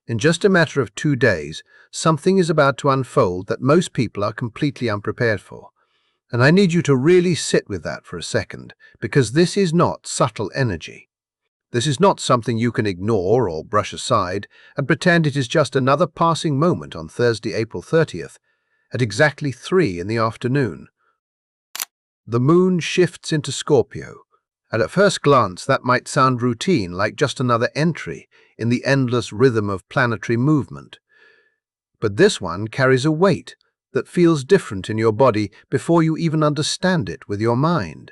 In just a matter of 2 days, something is about to unfold that most people are completely unprepared for. And I need you to really sit with that for a second, because this is not subtle energy. This is not something you can ignore or brush aside and pretend it is just another passing moment on Thursday, April 30th, at exactly 3 in the afternoon. The moon shifts into Scorpio, and at first glance that might sound routine, like just another entry in the endless rhythm of planetary movement. But this one carries a weight that feels different in your body before you even understand it with your mind.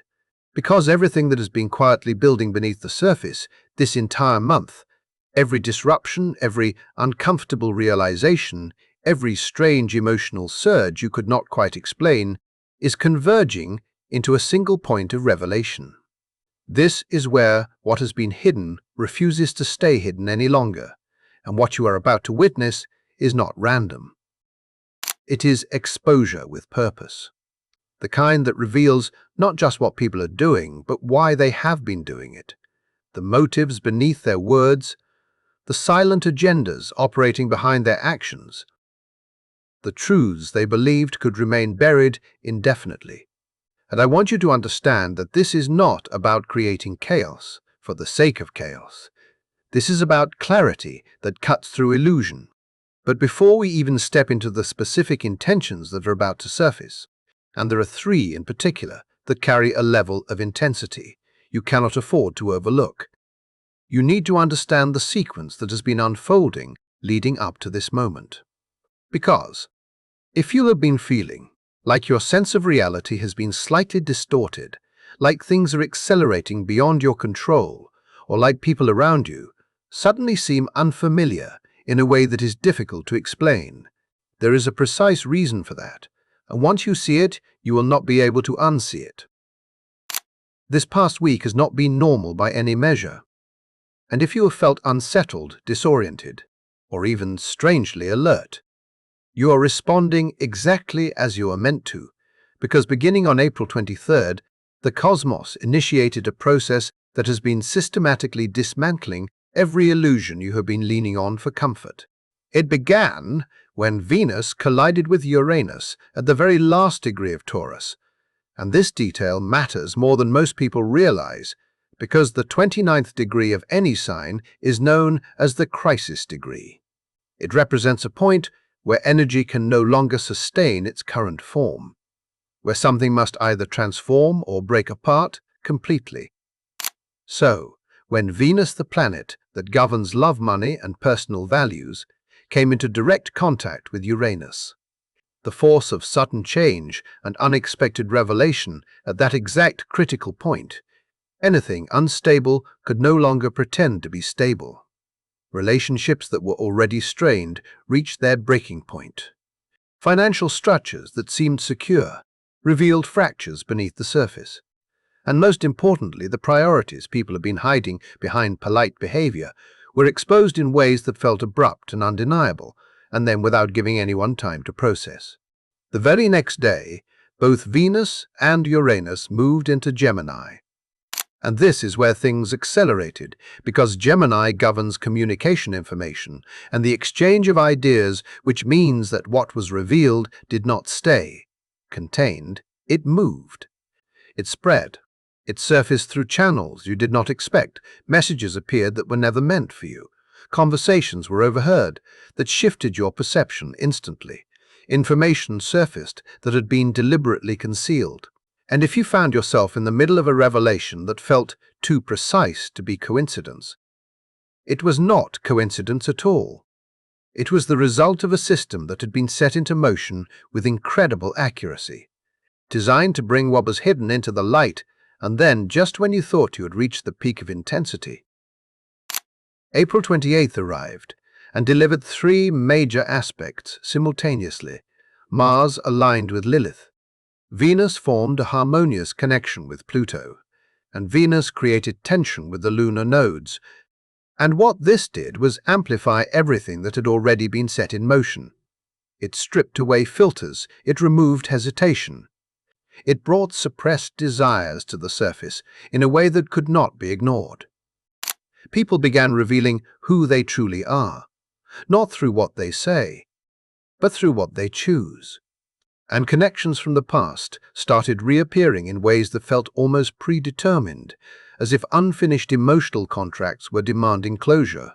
Because everything that has been quietly building beneath the surface this entire month, every disruption, every uncomfortable realization, every strange emotional surge you could not quite explain, is converging into a single point of revelation. This is where what has been hidden refuses to stay hidden any longer, and what you are about to witness is not random. It is exposure with purpose, the kind that reveals not just what people are doing, but why they have been doing it, the motives beneath their words, the silent agendas operating behind their actions, the truths they believed could remain buried indefinitely. And I want you to understand that this is not about creating chaos for the sake of chaos. This is about clarity that cuts through illusion. But before we even step into the specific intentions that are about to surface, and there are 3 in particular that carry a level of intensity you cannot afford to overlook, you need to understand the sequence that has been unfolding leading up to this moment. Because if you have been feeling like your sense of reality has been slightly distorted, like things are accelerating beyond your control, or like people around you suddenly seem unfamiliar in a way that is difficult to explain, there is a precise reason for that, and once you see it, you will not be able to unsee it. This past week has not been normal by any measure, and if you have felt unsettled, disoriented, or even strangely alert, you are responding exactly as you are meant to, because beginning on April 23rd, the cosmos initiated a process that has been systematically dismantling every illusion you have been leaning on for comfort. It began when Venus collided with Uranus at the very last degree of Taurus, and this detail matters more than most people realize, because the 29th degree of any sign is known as the crisis degree. It represents a point where energy can no longer sustain its current form, where something must either transform or break apart completely. So, when Venus, the planet that governs love, money, and personal values, came into direct contact with Uranus, the force of sudden change and unexpected revelation at that exact critical point, anything unstable could no longer pretend to be stable. Relationships that were already strained reached their breaking point. Financial structures that seemed secure revealed fractures beneath the surface. And most importantly, the priorities people had been hiding behind polite behavior were exposed in ways that felt abrupt and undeniable, and then without giving anyone time to process. The very next day, both Venus and Uranus moved into Gemini. And this is where things accelerated, because Gemini governs communication information and the exchange of ideas, which means that what was revealed did not stay contained, it moved. It spread. It surfaced through channels you did not expect. Messages appeared that were never meant for you. Conversations were overheard that shifted your perception instantly. Information surfaced that had been deliberately concealed. And if you found yourself in the middle of a revelation that felt too precise to be coincidence, it was not coincidence at all. It was the result of a system that had been set into motion with incredible accuracy, designed to bring what was hidden into the light, and then, just when you thought you had reached the peak of intensity, April 28th arrived and delivered 3 major aspects simultaneously. Mars aligned with Lilith. Venus formed a harmonious connection with Pluto, and Venus created tension with the lunar nodes. And what this did was amplify everything that had already been set in motion. It stripped away filters, it removed hesitation. It brought suppressed desires to the surface in a way that could not be ignored. People began revealing who they truly are, not through what they say, but through what they choose. And connections from the past started reappearing in ways that felt almost predetermined, as if unfinished emotional contracts were demanding closure.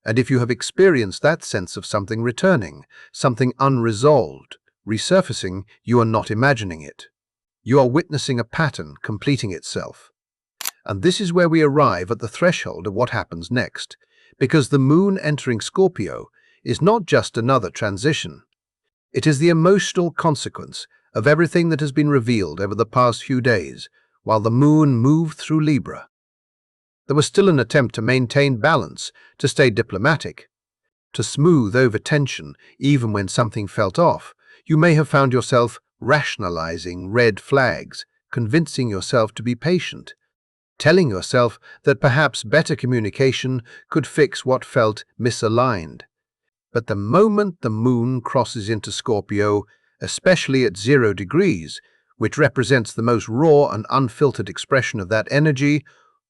And if you have experienced that sense of something returning, something unresolved, resurfacing, you are not imagining it. You are witnessing a pattern completing itself. And this is where we arrive at the threshold of what happens next, because the moon entering Scorpio is not just another transition. It is the emotional consequence of everything that has been revealed over the past few days while the moon moved through Libra. There was still an attempt to maintain balance, to stay diplomatic, to smooth over tension even when something felt off. You may have found yourself rationalizing red flags, convincing yourself to be patient, telling yourself that perhaps better communication could fix what felt misaligned. But the moment the moon crosses into Scorpio, especially at 0 degrees, which represents the most raw and unfiltered expression of that energy,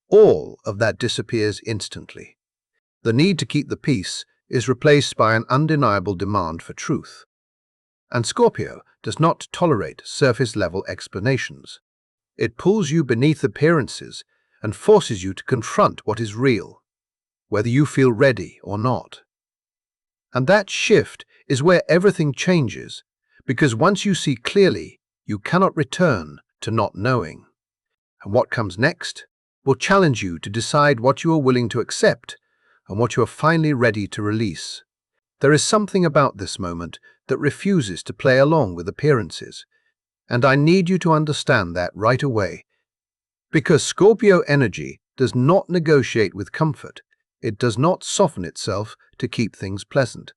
all of that disappears instantly. The need to keep the peace is replaced by an undeniable demand for truth. And Scorpio does not tolerate surface-level explanations. It pulls you beneath appearances and forces you to confront what is real, whether you feel ready or not. And that shift is where everything changes, because once you see clearly, you cannot return to not knowing. And what comes next will challenge you to decide what you are willing to accept and what you are finally ready to release. There is something about this moment that refuses to play along with appearances, and I need you to understand that right away. Because Scorpio energy does not negotiate with comfort, it does not soften itself to keep things pleasant.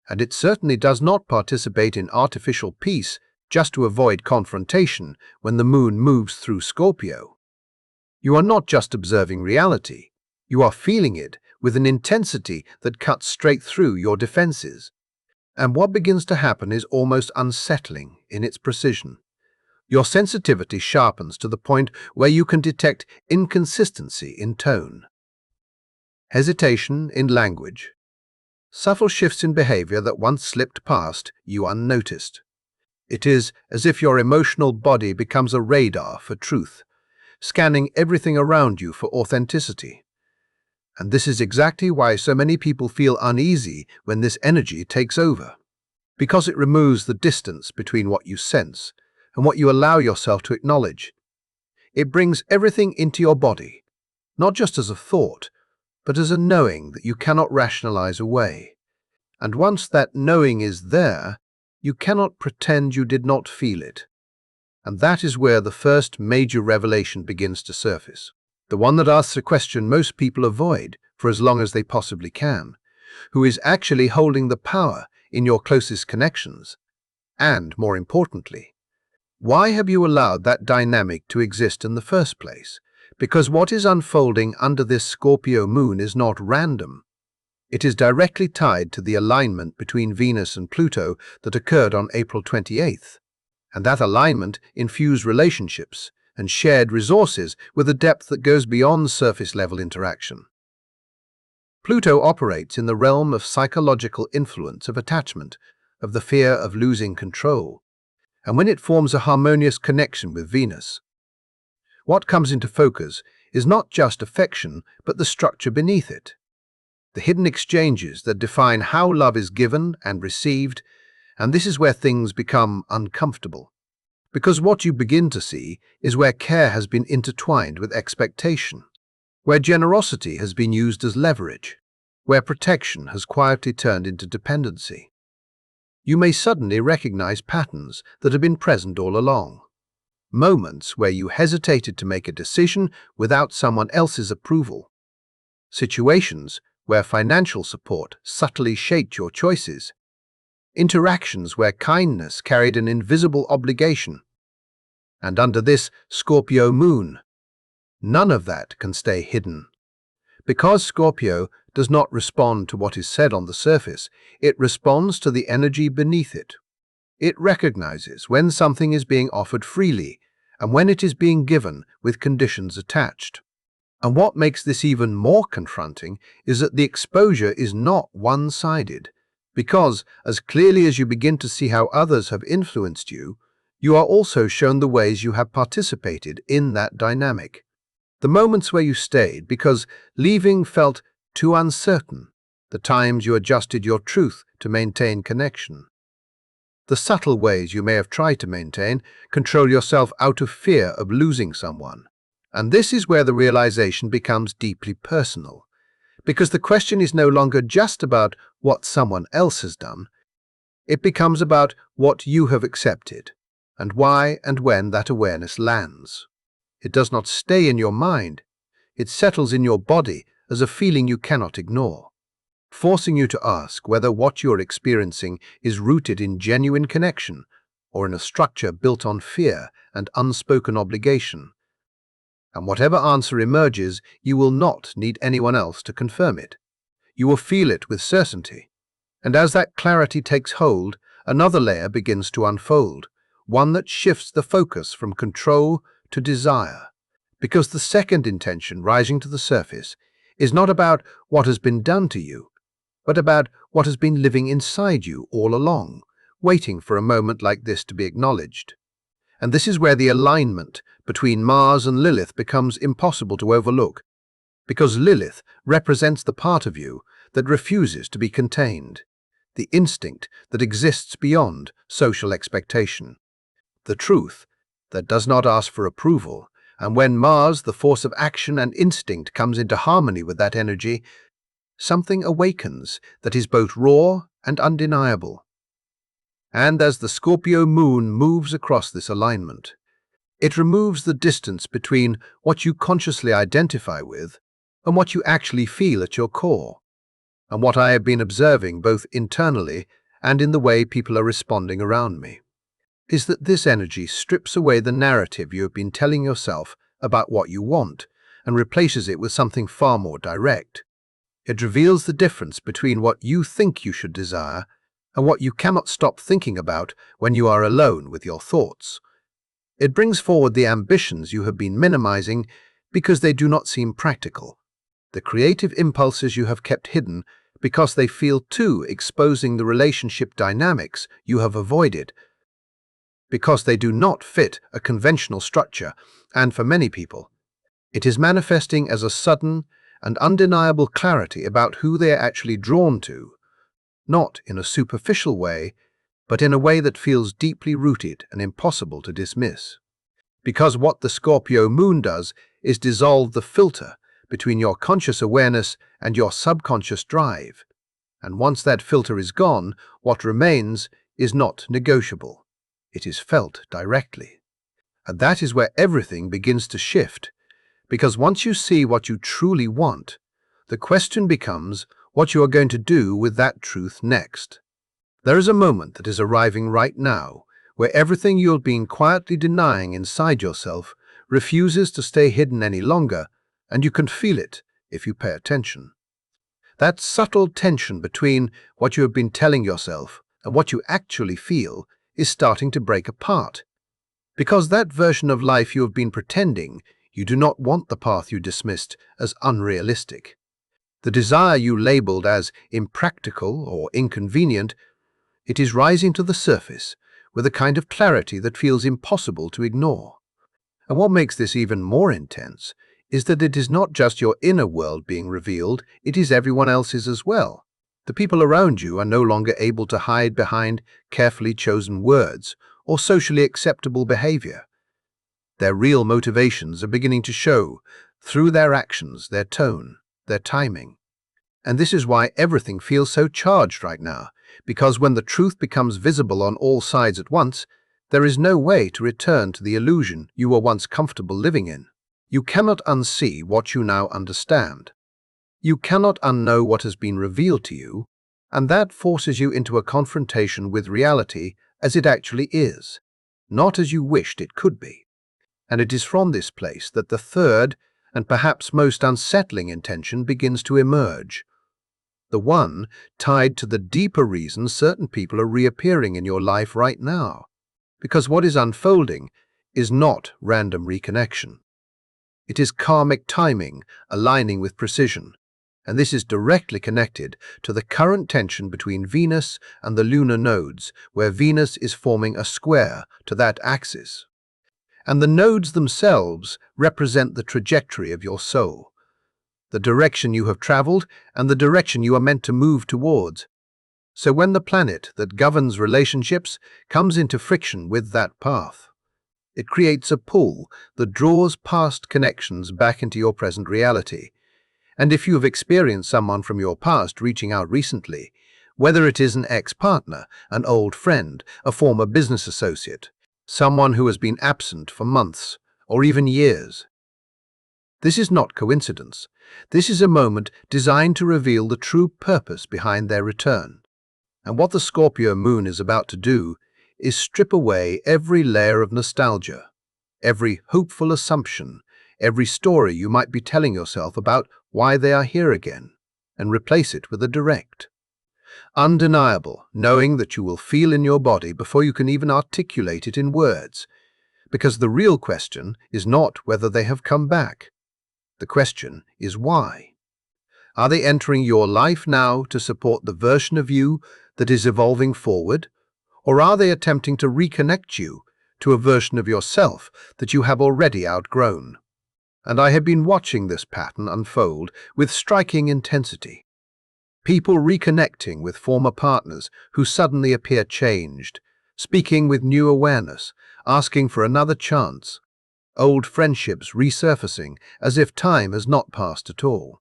And it certainly does not participate in artificial peace just to avoid confrontation when the moon moves through Scorpio. You are not just observing reality, you are feeling it with an intensity that cuts straight through your defenses. And what begins to happen is almost unsettling in its precision. Your sensitivity sharpens to the point where you can detect inconsistency in tone, hesitation in language, subtle shifts in behavior that once slipped past you unnoticed. It is as if your emotional body becomes a radar for truth, scanning everything around you for authenticity. And this is exactly why so many people feel uneasy when this energy takes over, because it removes the distance between what you sense and what you allow yourself to acknowledge. It brings everything into your body, not just as a thought, but as a knowing that you cannot rationalize away. And once that knowing is there, you cannot pretend you did not feel it. And that is where the first major revelation begins to surface. The one that asks a question most people avoid for as long as they possibly can. Who is actually holding the power in your closest connections? And, more importantly, why have you allowed that dynamic to exist in the first place? Because what is unfolding under this Scorpio moon is not random. It is directly tied to the alignment between Venus and Pluto that occurred on April 28th. And that alignment infused relationships and shared resources with a depth that goes beyond surface-level interaction. Pluto operates in the realm of psychological influence, of attachment, of the fear of losing control. And when it forms a harmonious connection with Venus, what comes into focus is not just affection, but the structure beneath it. The hidden exchanges that define how love is given and received, and this is where things become uncomfortable. Because what you begin to see is where care has been intertwined with expectation, where generosity has been used as leverage, where protection has quietly turned into dependency. You may suddenly recognize patterns that have been present all along. Moments where you hesitated to make a decision without someone else's approval. Situations where financial support subtly shaped your choices. Interactions where kindness carried an invisible obligation. And under this Scorpio moon, none of that can stay hidden. Because Scorpio does not respond to what is said on the surface, it responds to the energy beneath it. It recognizes when something is being offered freely and when it is being given with conditions attached. And what makes this even more confronting is that the exposure is not one-sided, because as clearly as you begin to see how others have influenced you, you are also shown the ways you have participated in that dynamic. The moments where you stayed because leaving felt too uncertain, the times you adjusted your truth to maintain connection. The subtle ways you may have tried to maintain control yourself out of fear of losing someone. And this is where the realization becomes deeply personal, because the question is no longer just about what someone else has done, it becomes about what you have accepted, and why and when that awareness lands. It does not stay in your mind, it settles in your body as a feeling you cannot ignore, forcing you to ask whether what you're experiencing is rooted in genuine connection or in a structure built on fear and unspoken obligation. And whatever answer emerges, you will not need anyone else to confirm it. You will feel it with certainty. And as that clarity takes hold, another layer begins to unfold, one that shifts the focus from control to desire. Because the second intention rising to the surface is not about what has been done to you, but about what has been living inside you all along, waiting for a moment like this to be acknowledged. And this is where the alignment between Mars and Lilith becomes impossible to overlook, because Lilith represents the part of you that refuses to be contained, the instinct that exists beyond social expectation, the truth that does not ask for approval. And when Mars, the force of action and instinct, comes into harmony with that energy, something awakens that is both raw and undeniable. And as the Scorpio Moon moves across this alignment, it removes the distance between what you consciously identify with and what you actually feel at your core. And what I have been observing both internally and in the way people are responding around me is that this energy strips away the narrative you have been telling yourself about what you want and replaces it with something far more direct. It reveals the difference between what you think you should desire and what you cannot stop thinking about when you are alone with your thoughts. It brings forward the ambitions you have been minimizing because they do not seem practical, the creative impulses you have kept hidden because they feel too exposing the relationship dynamics you have avoided, because they do not fit a conventional structure, and for many people, it is manifesting as a sudden and undeniable clarity about who they are actually drawn to, not in a superficial way, but in a way that feels deeply rooted and impossible to dismiss. Because what the Scorpio Moon does is dissolve the filter between your conscious awareness and your subconscious drive. And once that filter is gone, what remains is not negotiable. It is felt directly. And that is where everything begins to shift, because once you see what you truly want, the question becomes what you are going to do with that truth next. There is a moment that is arriving right now where everything you've been quietly denying inside yourself refuses to stay hidden any longer, and you can feel it if you pay attention. That subtle tension between what you have been telling yourself and what you actually feel is starting to break apart, because that version of life you have been pretending you do not want, the path you dismissed as unrealistic, the desire you labeled as impractical or inconvenient, it is rising to the surface with a kind of clarity that feels impossible to ignore. And what makes this even more intense is that it is not just your inner world being revealed, it is everyone else's as well. The people around you are no longer able to hide behind carefully chosen words or socially acceptable behavior. Their real motivations are beginning to show through their actions, their tone, their timing. And this is why everything feels so charged right now, because when the truth becomes visible on all sides at once, there is no way to return to the illusion you were once comfortable living in. You cannot unsee what you now understand. You cannot unknow what has been revealed to you, and that forces you into a confrontation with reality as it actually is, not as you wished it could be. And it is from this place that the third and perhaps most unsettling intention begins to emerge, the one tied to the deeper reason certain people are reappearing in your life right now. Because what is unfolding is not random reconnection. It is karmic timing aligning with precision, and this is directly connected to the current tension between Venus and the lunar nodes, where Venus is forming a square to that axis. And the nodes themselves represent the trajectory of your soul, the direction you have traveled and the direction you are meant to move towards. So when the planet that governs relationships comes into friction with that path, it creates a pull that draws past connections back into your present reality. And if you have experienced someone from your past reaching out recently, whether it is an ex-partner, an old friend, a former business associate, someone who has been absent for months or even years, this is not coincidence. This is a moment designed to reveal the true purpose behind their return. And what the Scorpio Moon is about to do is strip away every layer of nostalgia, every hopeful assumption, every story you might be telling yourself about why they are here again, and replace it with a direct, undeniable knowing that you will feel in your body before you can even articulate it in words. Because the real question is not whether they have come back. The question is why. Are they entering your life now to support the version of you that is evolving forward? Or are they attempting to reconnect you to a version of yourself that you have already outgrown? And I have been watching this pattern unfold with striking intensity. People reconnecting with former partners who suddenly appear changed, speaking with new awareness, asking for another chance. Old friendships resurfacing as if time has not passed at all.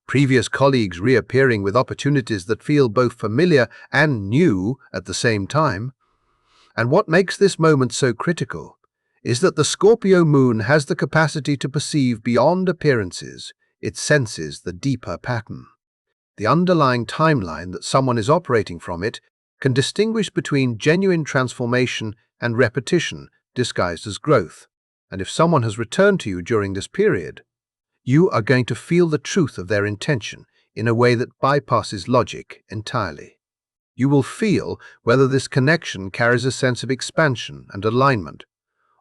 Previous colleagues reappearing with opportunities that feel both familiar and new at the same time. And what makes this moment so critical is that the Scorpio Moon has the capacity to perceive beyond appearances. It senses the deeper pattern. The underlying timeline that someone is operating from. It can distinguish between genuine transformation and repetition disguised as growth. And if someone has returned to you during this period, you are going to feel the truth of their intention in a way that bypasses logic entirely. You will feel whether this connection carries a sense of expansion and alignment,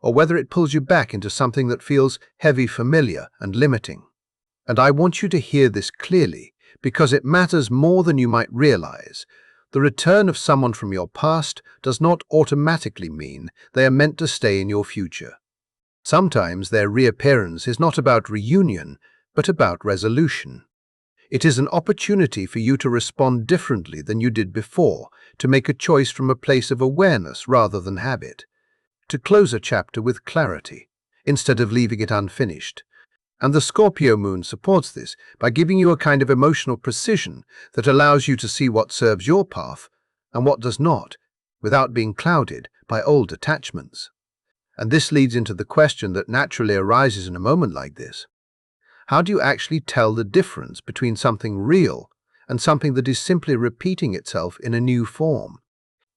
or whether it pulls you back into something that feels heavy, familiar, and limiting. And I want you to hear this clearly, because it matters more than you might realize. The return of someone from your past does not automatically mean they are meant to stay in your future. Sometimes their reappearance is not about reunion, but about resolution. It is an opportunity for you to respond differently than you did before, to make a choice from a place of awareness rather than habit, to close a chapter with clarity, instead of leaving it unfinished. And the Scorpio Moon supports this by giving you a kind of emotional precision that allows you to see what serves your path and what does not, without being clouded by old attachments. And this leads into the question that naturally arises in a moment like this. How do you actually tell the difference between something real and something that is simply repeating itself in a new form?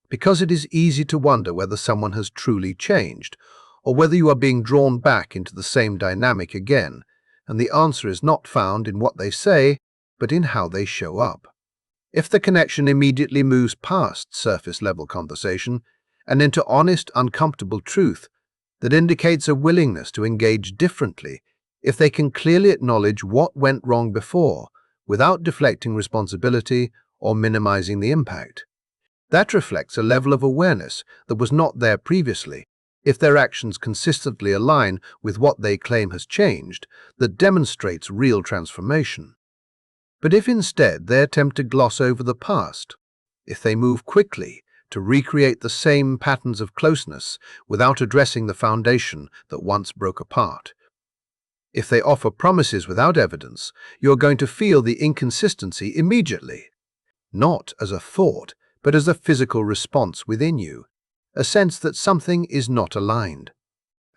Because it is easy to wonder whether someone has truly changed, or whether you are being drawn back into the same dynamic again, and the answer is not found in what they say, but in how they show up. If the connection immediately moves past surface-level conversation and into honest, uncomfortable truth, that indicates a willingness to engage differently. If they can clearly acknowledge what went wrong before, without deflecting responsibility or minimizing the impact. That reflects a level of awareness that was not there previously. If their actions consistently align with what they claim has changed, that demonstrates real transformation. But if instead they attempt to gloss over the past, if they move quickly to recreate the same patterns of closeness without addressing the foundation that once broke apart, if they offer promises without evidence, you're going to feel the inconsistency immediately, not as a thought, but as a physical response within you, a sense that something is not aligned.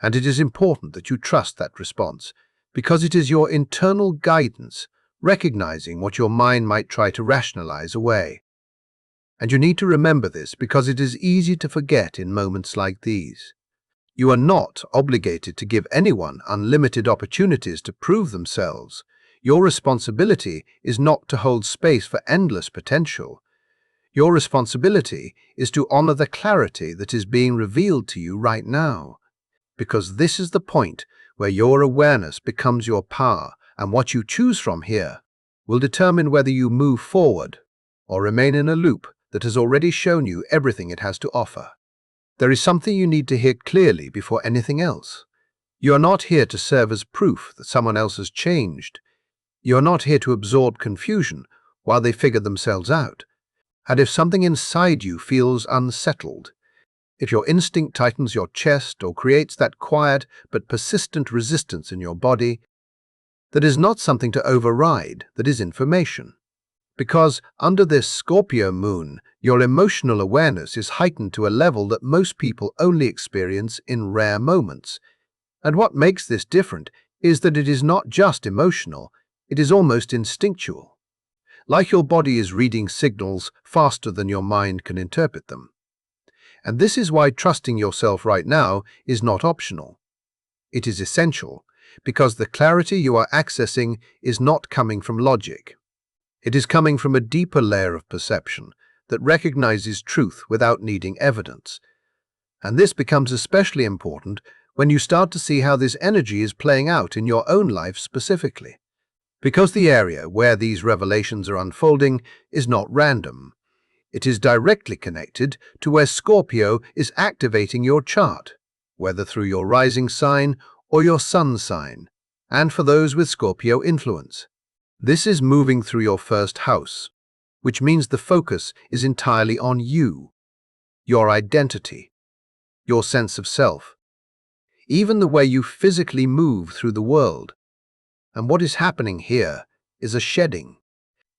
And it is important that you trust that response, because it is your internal guidance, recognizing what your mind might try to rationalize away. And you need to remember this because it is easy to forget in moments like these. You are not obligated to give anyone unlimited opportunities to prove themselves. Your responsibility is not to hold space for endless potential. Your responsibility is to honor the clarity that is being revealed to you right now, because this is the point where your awareness becomes your power, and what you choose from here will determine whether you move forward or remain in a loop that has already shown you everything it has to offer. There is something you need to hear clearly before anything else. You are not here to serve as proof that someone else has changed. You are not here to absorb confusion while they figure themselves out. And if something inside you feels unsettled, if your instinct tightens your chest or creates that quiet but persistent resistance in your body, that is not something to override, that is information. Because under this Scorpio moon, your emotional awareness is heightened to a level that most people only experience in rare moments. And what makes this different is that it is not just emotional, it is almost instinctual. Like your body is reading signals faster than your mind can interpret them. And this is why trusting yourself right now is not optional. It is essential, because the clarity you are accessing is not coming from logic. It is coming from a deeper layer of perception that recognizes truth without needing evidence. And this becomes especially important when you start to see how this energy is playing out in your own life specifically. Because the area where these revelations are unfolding is not random. It is directly connected to where Scorpio is activating your chart, whether through your rising sign or your sun sign, and for those with Scorpio influence. This is moving through your first house, which means the focus is entirely on you, your identity, your sense of self, even the way you physically move through the world. And what is happening here is a shedding,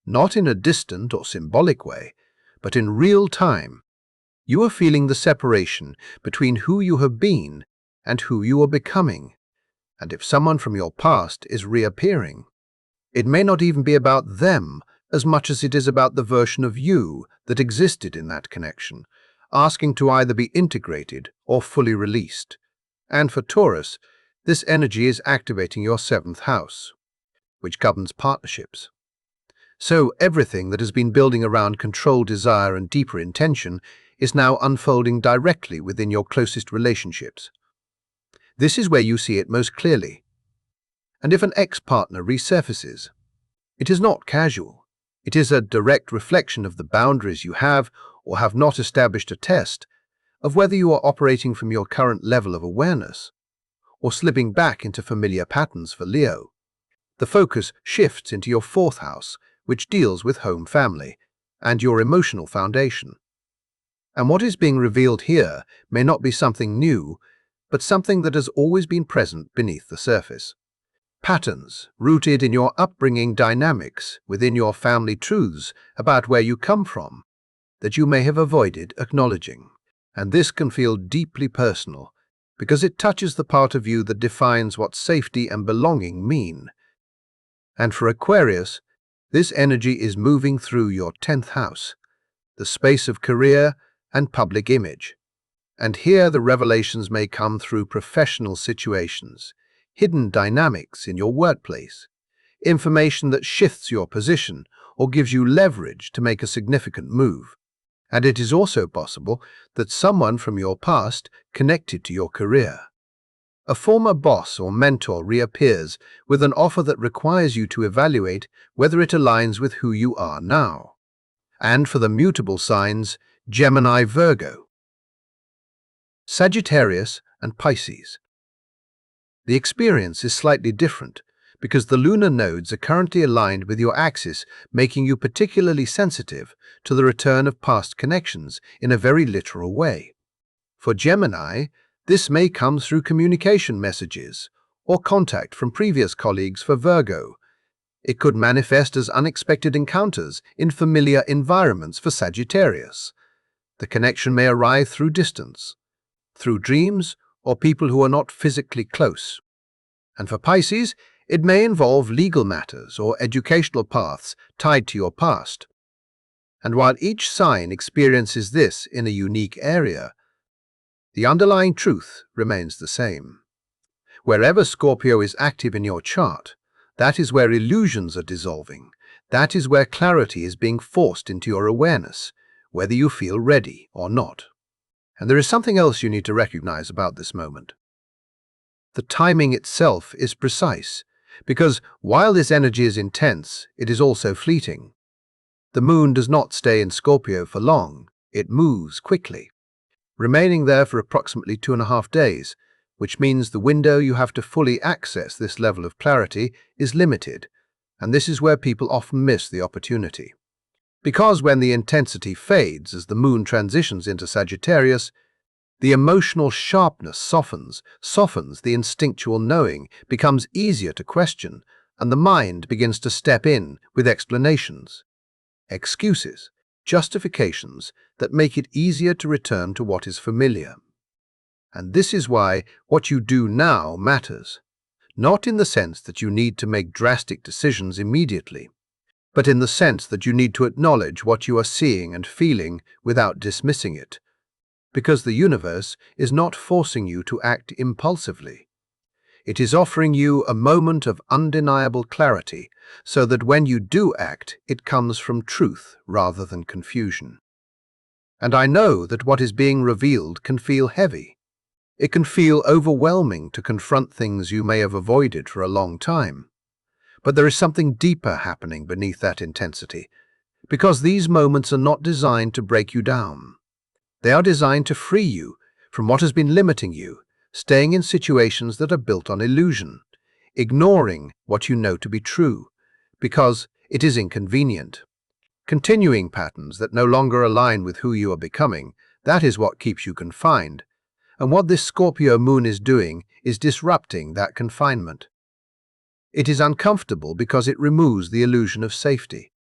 not in a distant or symbolic way, but in real time. You are feeling the separation between who you have been and who you are becoming. And if someone from your past is reappearing, it may not even be about them as much as it is about the version of you that existed in that connection, asking to either be integrated or fully released. And for Taurus, this energy is activating your 7th house, which governs partnerships. So everything that has been building around control, desire, and deeper intention is now unfolding directly within your closest relationships. This is where you see it most clearly. And if an ex-partner resurfaces, it is not casual. It is a direct reflection of the boundaries you have or have not established, a test of whether you are operating from your current level of awareness or slipping back into familiar patterns for Leo. The focus shifts into your 4th house, which deals with home, family, and your emotional foundation. And what is being revealed here may not be something new, but something that has always been present beneath the surface. Patterns rooted in your upbringing, dynamics within your family, truths about where you come from that you may have avoided acknowledging. And this can feel deeply personal because it touches the part of you that defines what safety and belonging mean. And for Aquarius, this energy is moving through your 10th house, the space of career and public image. And here the revelations may come through professional situations, hidden dynamics in your workplace, information that shifts your position or gives you leverage to make a significant move. And it is also possible that someone from your past connected to your career. A former boss or mentor reappears with an offer that requires you to evaluate whether it aligns with who you are now. And for the mutable signs, Gemini, Virgo, Sagittarius, and Pisces, the experience is slightly different because the lunar nodes are currently aligned with your axis, making you particularly sensitive to the return of past connections in a very literal way. For Gemini, this may come through communication messages or contact from previous colleagues. For Virgo, it could manifest as unexpected encounters in familiar environments. For Sagittarius, the connection may arrive through distance, through dreams, or people who are not physically close. And for Pisces, it may involve legal matters or educational paths tied to your past. And while each sign experiences this in a unique area, the underlying truth remains the same. Wherever Scorpio is active in your chart, that is where illusions are dissolving. That is where clarity is being forced into your awareness, whether you feel ready or not. And there is something else you need to recognize about this moment. The timing itself is precise, because while this energy is intense, it is also fleeting. The moon does not stay in Scorpio for long, it moves quickly, remaining there for approximately 2.5 days, which means the window you have to fully access this level of clarity is limited, and this is where people often miss the opportunity. Because when the intensity fades as the moon transitions into Sagittarius, the emotional sharpness softens the instinctual knowing, becomes easier to question, and the mind begins to step in with explanations, excuses, justifications that make it easier to return to what is familiar. And this is why what you do now matters, not in the sense that you need to make drastic decisions immediately, but in the sense that you need to acknowledge what you are seeing and feeling without dismissing it, because the universe is not forcing you to act impulsively. It is offering you a moment of undeniable clarity so that when you do act, it comes from truth rather than confusion. And I know that what is being revealed can feel heavy. It can feel overwhelming to confront things you may have avoided for a long time. But there is something deeper happening beneath that intensity, because these moments are not designed to break you down. They are designed to free you from what has been limiting you, staying in situations that are built on illusion, ignoring what you know to be true, because it is inconvenient. Continuing patterns that no longer align with who you are becoming, that is what keeps you confined. And what this Scorpio moon is doing is disrupting that confinement. It is uncomfortable because it removes the illusion of safety.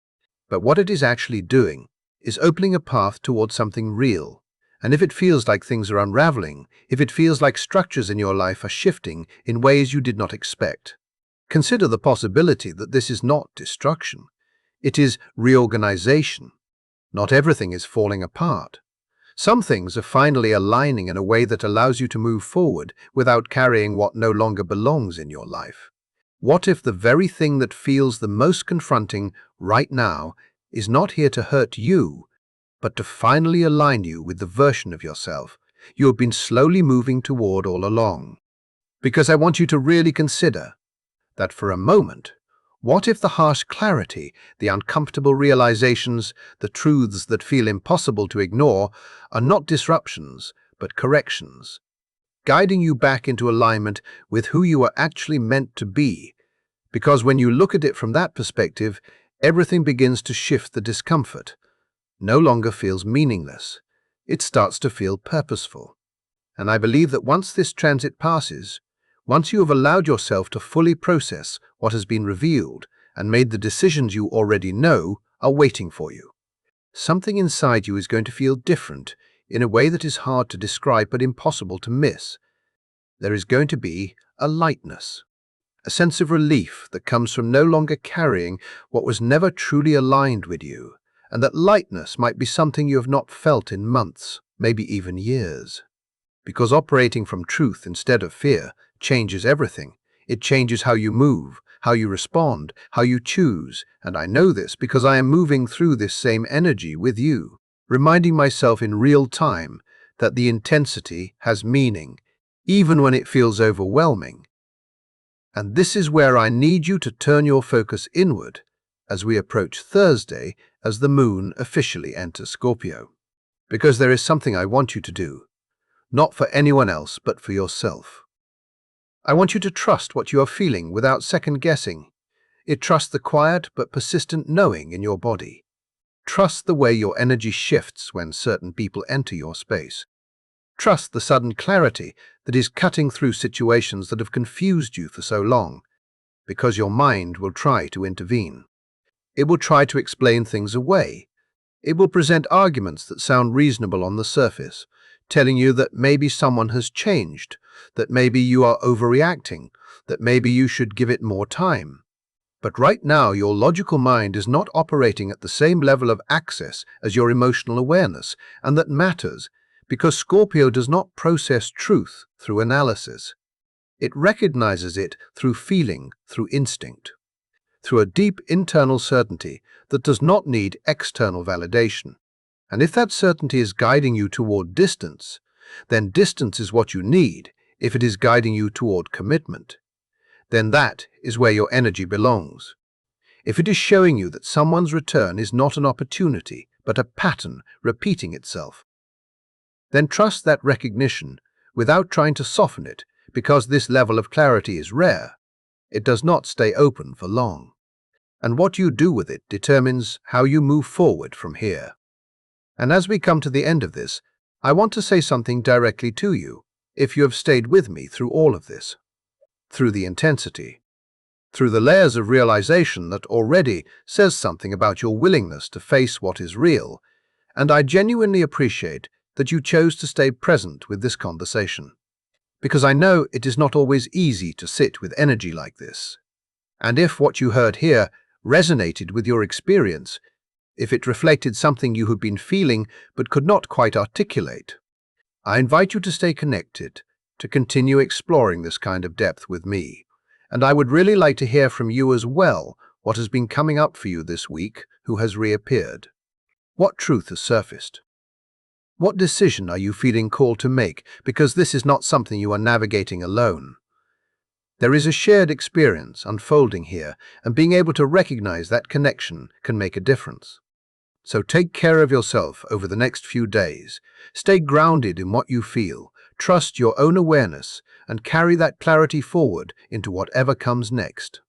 But what it is actually doing is opening a path towards something real. And if it feels like things are unraveling, if it feels like structures in your life are shifting in ways you did not expect, consider the possibility that this is not destruction. It is reorganization. Not everything is falling apart. Some things are finally aligning in a way that allows you to move forward without carrying what no longer belongs in your life. What if the very thing that feels the most confronting right now is not here to hurt you, but to finally align you with the version of yourself you have been slowly moving toward all along? Because I want you to really consider that for a moment, what if the harsh clarity, the uncomfortable realizations, the truths that feel impossible to ignore are not disruptions, but corrections, guiding you back into alignment with who you are actually meant to be? Because when you look at it from that perspective, everything begins to shift. The discomfort no longer feels meaningless. It starts to feel purposeful. And I believe that once this transit passes, once you have allowed yourself to fully process what has been revealed and made the decisions you already know are waiting for you, something inside you is going to feel different in a way that is hard to describe but impossible to miss. There is going to be a lightness, a sense of relief that comes from no longer carrying what was never truly aligned with you, and that lightness might be something you have not felt in months, maybe even years. Because operating from truth instead of fear changes everything. It changes how you move, how you respond, how you choose, and I know this because I am moving through this same energy with you, reminding myself in real time that the intensity has meaning, even when it feels overwhelming. And this is where I need you to turn your focus inward as we approach Thursday as the moon officially enters Scorpio. Because there is something I want you to do, not for anyone else but for yourself. I want you to trust what you are feeling without second-guessing. It trusts the quiet but persistent knowing in your body. Trust the way your energy shifts when certain people enter your space. Trust the sudden clarity that is cutting through situations that have confused you for so long, because your mind will try to intervene. It will try to explain things away. It will present arguments that sound reasonable on the surface, telling you that maybe someone has changed, that maybe you are overreacting, that maybe you should give it more time. But right now, your logical mind is not operating at the same level of access as your emotional awareness, and that matters because Scorpio does not process truth through analysis. It recognizes it through feeling, through instinct, through a deep internal certainty that does not need external validation. And if that certainty is guiding you toward distance, then distance is what you need. if it is guiding you toward commitment, then that is where your energy belongs. If it is showing you that someone's return is not an opportunity, but a pattern repeating itself, then trust that recognition without trying to soften it, because this level of clarity is rare. It does not stay open for long. And what you do with it determines how you move forward from here. And as we come to the end of this, I want to say something directly to you, if you have stayed with me through all of this, through the intensity, through the layers of realization that already says something about your willingness to face what is real, and I genuinely appreciate that you chose to stay present with this conversation. Because I know it is not always easy to sit with energy like this. And if what you heard here resonated with your experience, if it reflected something you had been feeling but could not quite articulate, I invite you to stay connected, to continue exploring this kind of depth with me. And I would really like to hear from you as well what has been coming up for you this week, who has reappeared. What truth has surfaced? What decision are you feeling called to make, because this is not something you are navigating alone? There is a shared experience unfolding here, and being able to recognize that connection can make a difference. So take care of yourself over the next few days. Stay grounded in what you feel, trust your own awareness, and carry that clarity forward into whatever comes next.